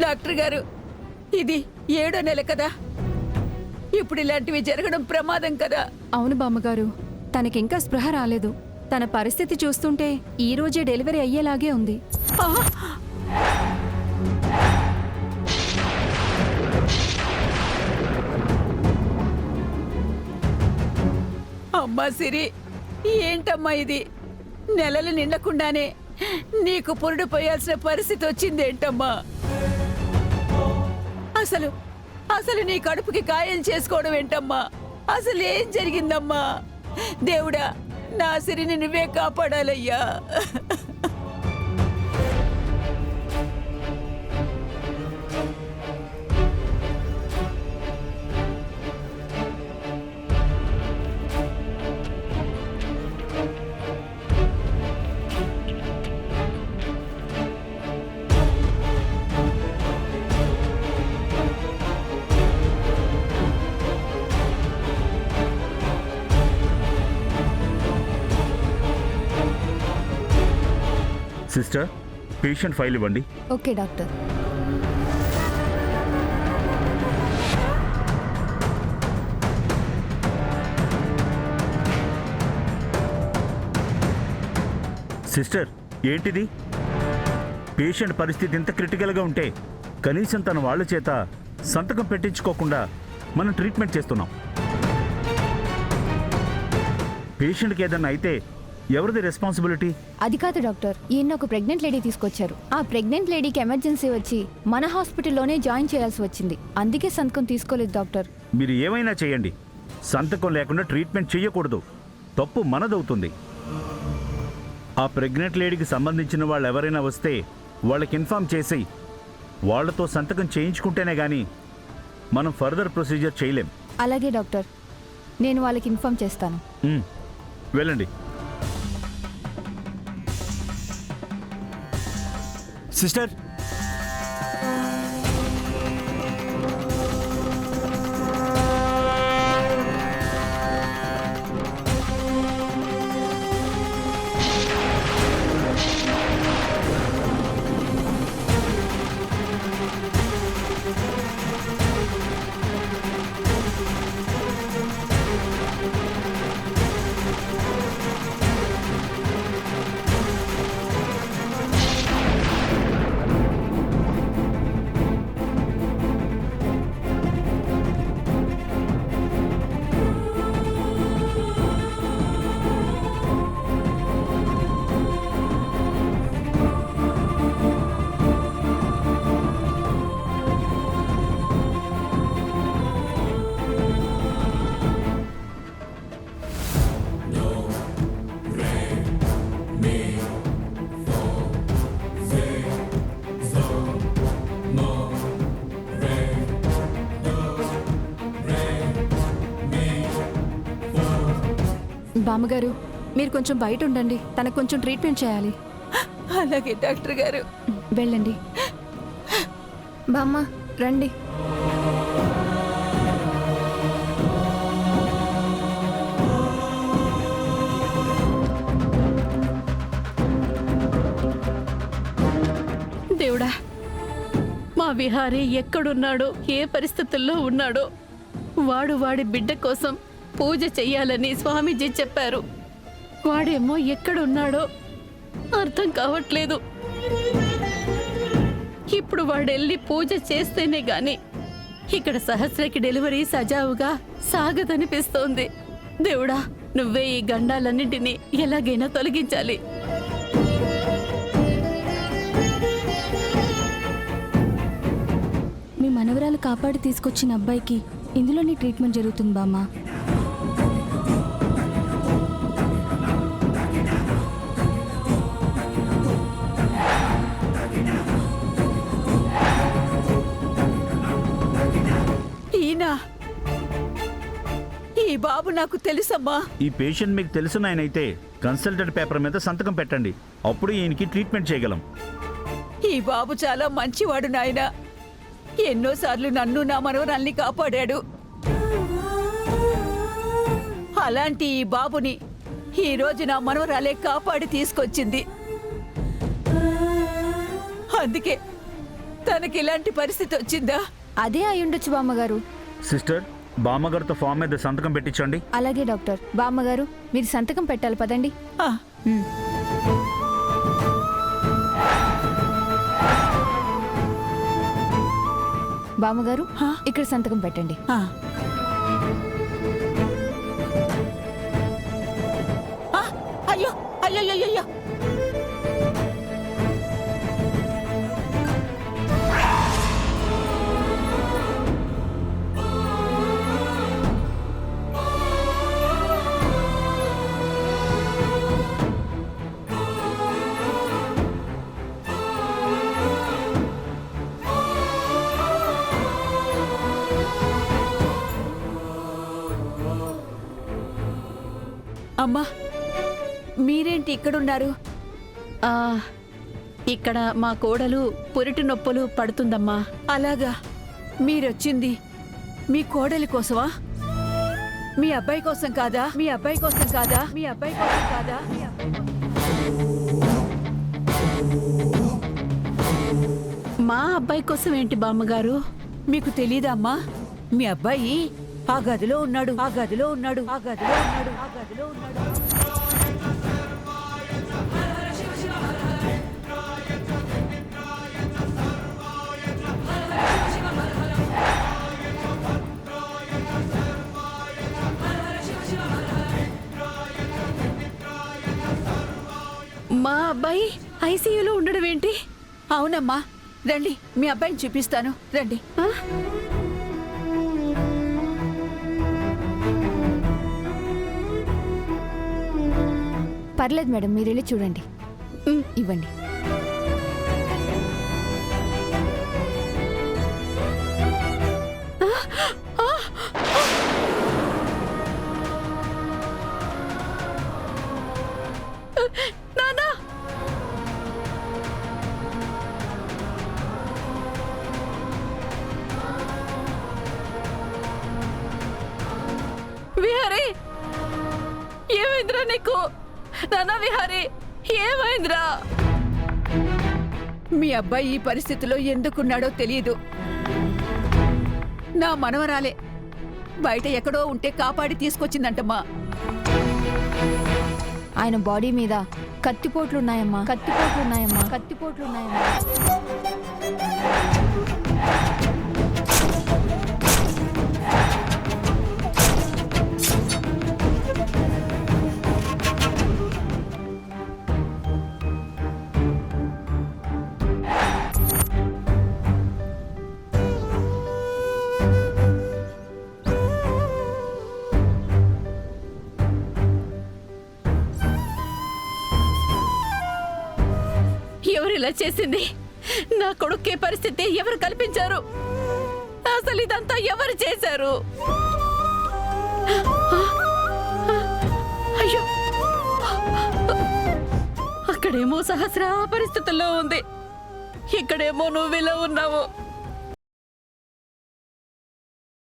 Doctor గారు, ఇది 7వ నెల కదా, ఇప్పుడు ఇలాంటివి జరగడం ప్రమాదం కదా. అవును బామ్మగారు, తనకింకా స్పృహ రాలేదు. తన పరిస్థితి చూస్తుంటే ఈ రోజే డెలివరీ అయ్యేలాగే ఉంది. ఆ! అమ్మా సిరి, ఏంటమ్మా ఇది? నెలలు నిండకుండానే నీకు పురుడు పోయాల్సిన పరిస్థితి వచ్చిందేంటమ్మా? అసలు అసలు నీ కడుపుకి గాయం చేసుకోవడం ఏంటమ్మా? అసలు ఏం జరిగిందమ్మా? దేవుడా, నా సిరిని నువ్వే కాపాడాలయ్యా. సిస్టర్, పేషెంట్ ఫైల్ ఇవ్వండి. Okay doctor. సిస్టర్, ఏంటిది? పేషెంట్ పరిస్థితి ఇంత క్రిటికల్గా ఉంటే కనీసం తన వాళ్ళ చేత సంతకం పెట్టించుకోకుండా మనం ట్రీట్మెంట్ చేస్తున్నాం. పేషెంట్కి ఏదన్నా అయితే ఎవరిది రెస్పాన్సిబిలిటీ? అది కాదు డాక్టర్, ఈయన ఒక ప్రెగ్నెంట్ లేడీ తీసుకొచ్చారు. ఆ ప్రెగ్నెంట్ లేడీకి ఎమర్జెన్సీ వచ్చి మన హాస్పిటల్లోనే జాయిన్ చేయాల్సి వచ్చింది. అందుకే సంతకం తీసుకోలేదు డాక్టర్. మీరు ఏమైనా చేయండి, సంతకం లేకుండా ట్రీట్మెంట్ చేయకూడదు. తప్పు మనదవుతుంది. ఆ ప్రెగ్నెంట్ లేడీకి సంబంధించిన వాళ్ళు ఎవరైనా వస్తే వాళ్ళకి ఇన్ఫామ్ చేసి వాళ్లతో సంతకం చేయించుకుంటేనే కానీ మనం ఫర్దర్ ప్రొసీజర్ చేయలేం. అలాగే డాక్టర్, నేను వాళ్ళకి ఇన్ఫామ్ చేస్తాను. వెళ్ళండి. సిస్టర్, బామ్మగారు, మీరు కొంచెం బయట ఉండండి. తనకు కొంచెం ట్రీట్మెంట్ చేయాలి. అలాగే డాక్టర్ గారు. వెళ్ళండి. బామ్మ రండి. దేవుడా, మా విహారీ ఎక్కడున్నాడో, ఏ పరిస్థితుల్లో ఉన్నాడో, వాడి బిడ్డ కోసం పూజ చెయ్యాలని స్వామీజీ చెప్పారు. వాడేమో ఎక్కడున్నాడో అర్థం కావట్లేదు. ఇప్పుడు వాడెళ్ళి పూజ చేస్తేనే గాని ఇక్కడ సహస్రకి డెలివరీ సజావుగా సాగదనిపిస్తోంది. దేవుడా, నువ్వే ఈ గండాలన్నింటినీ ఎలాగైనా తొలగించాలి. మీ మనవరాలు కాపాడి తీసుకొచ్చిన అబ్బాయికి ఇందులోని ట్రీట్మెంట్ జరుగుతుంది బామ్మ. ఈ బాబు నాకు తెలుసమ్మా. ఈ పేషెంట్ మీకు తెలిసిన ఆయనైతే కన్సల్టెంట్ పేపర్ మీద సంతకం పెట్టండి. అప్పుడు ఈయనకి ట్రీట్మెంట్ చేయగలం. ఈ బాబు చాలా మంచివాడు నాయనా. ఎన్నోసార్లు నన్ను నా మనవరాల్ని కాపాడాడు. అలాంటి ఈ బాబుని ఈ రోజు నా మనవరాలే కాపాడి తీసుకొచ్చింది. అందుకే తనకి ఇలాంటి పరిస్థితి వచ్చిందా? అదే అయ్యుండొచ్చు బామ్మగారు. సిస్టర్, బామ్మగారితో ఫామ్ మీద సంతకం పెట్టించండి. అలాగే డాక్టర్. బామ్మగారు మీరు సంతకం పెట్టాలి, పదండి. ఆ, ఉమ్. బామ్మగారు ఇక్కడ సంతకం పెట్టండి. ఆ. ఆ, అయ్యో అయ్యో అయ్యో అయ్యో. అమ్మా, మీరేంటి ఇక్కడున్నారు? ఆ, ఇక్కడ మా కోడలు పురిటి నొప్పులు పడుతుందమ్మా. అలాగా, మీరొచ్చింది మీ కోడలి కోసమా? మీ అబ్బాయి కోసం కాదా? మీ అబ్బాయి కోసం కాదా? మీ అబ్బాయి కోసం కాదా? మీ అబ్బాయి కోసం. మా అబ్బాయి కోసం ఏంటి బామ్మగారు? మీకు తెలీదా అమ్మా? మీ అబ్బాయి ఆ గదిలో ఉన్నాడు, ఆ గదిలో ఉన్నాడు, ఆ గదిలో ఉన్నాడు, ఆ గదిలో ఉన్నాడు. మా అబ్బాయి ఐసీయూలో ఉండడం ఏంటి? అవునమ్మా, రండి మీ అబ్బాయిని చూపిస్తాను, రండి. ఆ? పర్లేదు మేడం, మీరు వెళ్ళి చూడండి. ఉమ్. ఇవ్వండి. నానా, విహారీ, ఏమైందిరా నీకు? నానా విహారీ, ఏమైందిరా? మీ అబ్బాయి ఈ పరిస్థితిలో ఎందుకున్నాడో తెలియదు. నా మనవరాలే బయట ఎక్కడో ఉంటే కాపాడి తీసుకొచ్చిందంటమ్మా. ఆయన బాడీ మీద కత్తిపోట్లున్నాయమ్మా, కత్తిపోట్లున్నాయమ్మా, కత్తిపోట్లున్నాయమ్మా. ఎవరు ఇలా చేసింది? నా కొడుకే పరిస్థితి ఎవరు కల్పించారు? అసలు ఇదంతా ఎవరు చేశారు? అయ్యో, అక్కడేమో సహస్ర పరిస్థితుల్లో ఉంది, ఇక్కడేమో నువ్వు ఇలా ఉన్నావు.